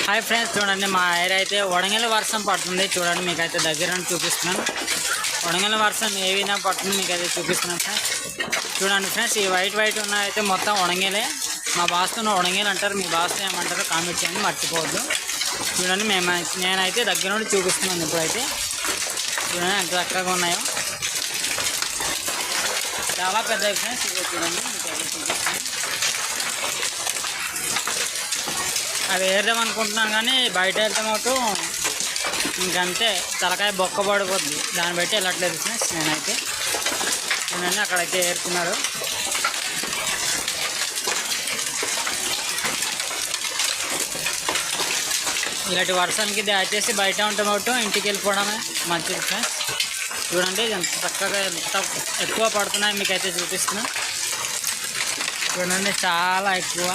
Hi friends, చూడండి మా area అయితే వడగండ్ల వర్షం పడుతుంది. చూడండి మీకైతే దగ్గర నుండి చూపిస్తున్నాను. వడగండ్ల వర్షం ఏ విధంగా పడుతుంది మీకైతే చూపిస్తున్నాను ఫ్రెండ్స్. చూడండి ఫ్రెండ్స్, ఈ వైట్ ఉన్నదైతే మొత్తం వడగండ్లే. మా భాషతో వడగండ్లు అంటారు, మీ భాషతో ఏమంటారో కామెంట్ చేయండి, మర్చిపోవద్దు. చూడండి నేనైతే దగ్గర నుండి చూపిస్తున్నాను. ఇప్పుడైతే చూడండి ఎంత చక్కగా ఉన్నాయో, చాలా పెద్దవి ఫ్రెండ్స్. ఇవి చూడండి మీకైతే చూపిస్తాను. అవి ఏరుదాం అనుకుంటున్నాను కానీ బయట వెళ్తాం అవుతూ ఇంకంతే తలకాయ బొక్క పడిపోద్ది, దాన్ని బట్టి వెళ్ళట్లేదు ఫ్రెండ్స్. నేనైతే చూడండి అక్కడైతే ఏరుతున్నారు. ఇలాంటి వర్షానికి దయచేసి బయట ఉంటాం అవుతూ ఇంటికి వెళ్ళిపోవడమే మంచిది ఫ్రెండ్స్. చూడండి ఎంత చక్కగా ఎంత ఎక్కువ పడుతున్నాయి మీకైతే చూపిస్తున్నా. చూడండి చాలా ఎక్కువ.